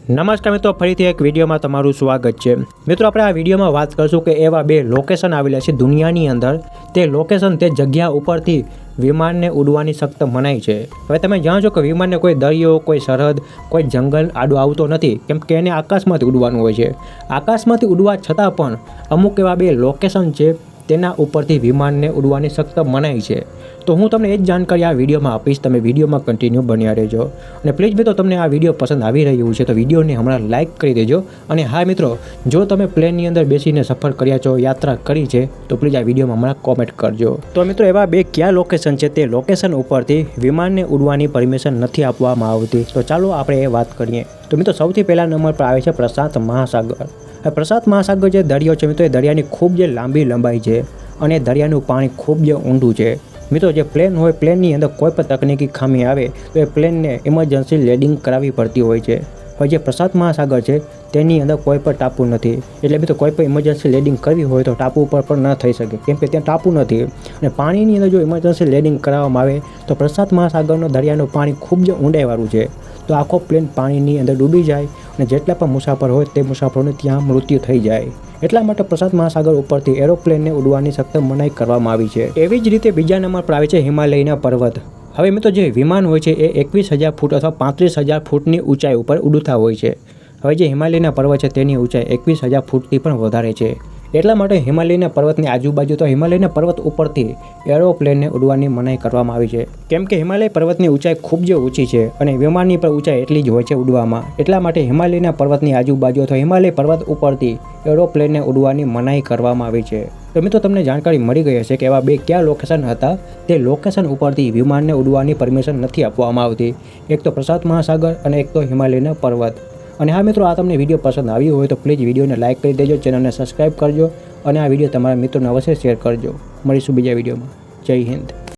નમસ્કાર મિત્રો, ફરીથી એક વિડીયોમાં તમારું સ્વાગત છે। મિત્રો, આપણે આ વિડીયોમાં વાત કરશું કે એવા બે લોકેશન આવેલા છે દુનિયાની અંદર। તે લોકેશન, તે જગ્યા ઉપરથી વિમાનને ઉડવાની સખ્ત મનાઈ છે। હવે તમે જાણો છો કે વિમાનને કોઈ દરિયો, કોઈ સરહદ, કોઈ જંગલ આડો આવતો નથી, કેમ કે એને આકાશમાંથી ઉડવાનું હોય છે। આકાશમાંથી ઉડવા છતાં પણ અમુક એવા બે લોકેશન છે તેના ઉપરથી વિમાનને ઉડવાની સખ્ત મનાઈ છે। તો હું તમને એ જ જાણકારી આ વિડીયોમાં આપીશ, તમે વિડીયોમાં કન્ટિન્યુ બન્યા રહેજો। અને પ્લીઝ મિત્રો, તમને આ વિડીયો પસંદ આવી રહ્યું છે તો વિડીયોને હમણાં લાઇક કરી દેજો। અને હા મિત્રો, જો તમે પ્લેનની અંદર બેસીને સફર કર્યા છો, યાત્રા કરી છે, તો પ્લીઝ આ વિડીયોમાં હમણાં કોમેન્ટ કરજો। તો મિત્રો, એવા બે કયા લોકેશન છે તે લોકેશન ઉપરથી વિમાનને ઉડવાની પરમિશન નથી આપવામાં આવતી? તો ચાલો આપણે એ વાત કરીએ। તો મિત્રો, સૌથી પહેલા નંબર પર આવે છે પ્રશાંત મહાસાગર। પ્રશાંત મહાસાગર જે દરિયો છે મિત્રો, એ દરિયાની ખૂબ જે લાંબી લંબાઈ છે અને દરિયાનું પાણી ખૂબ જે ઊંડું છે। મિત્રો, જે પ્લેન હોય, પ્લેનની અંદર કોઈ પણ તકનીકી ખામી આવે તો એ પ્લેનને ઇમરજન્સી લેન્ડિંગ કરાવવી પડતી હોય છે। હવે જે પ્રશાંત મહાસાગર છે તેની અંદર કોઈ પણ ટાપુ નથી, એટલે મિત્રો કોઈ પણ ઇમરજન્સી લેન્ડિંગ કરવી હોય તો ટાપુ ઉપર પણ ન થઈ શકે, કેમ કે ત્યાં ટાપુ નથી। અને પાણીની અંદર જો ઇમરજન્સી લેન્ડિંગ કરાવવામાં આવે તો પ્રશાંત મહાસાગરનો દરિયાનું પાણી ખૂબ જ ઊંડાઈવાળું છે, તો આખો પ્લેન પાણીની અંદર ડૂબી જાય અને જેટલા પણ મુસાફર હોય તે મુસાફરોને ત્યાં મૃત્યુ થઈ જાય। એટલા માટે પ્રશાંત મહાસાગર ઉપરથી એરોપ્લેનને ઉડવાની સખ્ત મનાઈ કરવામાં આવી છે। એવી જ રીતે બીજા નંબર પર આવે છે હિમાલયના પર્વત। હવે મિત્રો, જે વિમાન હોય છે એ 21,000 ફૂટ અથવા 35,000 ફૂટની ઊંચાઈ ઉપર ઉડતા હોય છે। હવે જે હિમાલયના પર્વત છે તેની ઊંચાઈ 21,000 ફૂટથી પણ વધારે છે। એટલા માટે હિમાલયના પર્વતની આજુબાજુ તો હિમાલયના પર્વત ઉપરથી એરોપ્લેનને ઉડવાની મનાઈ કરવામાં આવી છે, કેમ કે હિમાલય પર્વતની ઊંચાઈ ખૂબ જ ઊંચી છે અને વિમાનની પણ ઊંચાઈ એટલી જ હોય છે ઉડવામાં। એટલા માટે હિમાલયના પર્વતની આજુબાજુ અથવા હિમાલય પર્વત ઉપરથી એરોપ્લેનને ઉડવાની મનાઈ કરવામાં આવી છે। તો મિત્રો, તમને જાણકારી મળી ગઈ હશે કે એવા બે કયા લોકેશન હતા, તે લોકેશન ઉપરથી વિમાનને ઉડવાની પરમિશન નથી આપવામાં આવતી। એક તો પ્રશાંત મહાસાગર અને એક તો હિમાલયના પર્વત। અને હા મિત્રો, આ તમને વિડીયો પસંદ આવ્યો હોય તો પ્લીઝ વિડીયોને લાઇક કરી દેજો, ચેનલને સબસ્ક્રાઈબ કરજો અને આ વિડીયો તમારા મિત્રોને અવશ્ય શેર કરજો। મળીશું બીજા વિડીયોમાં। જય હિન્દ।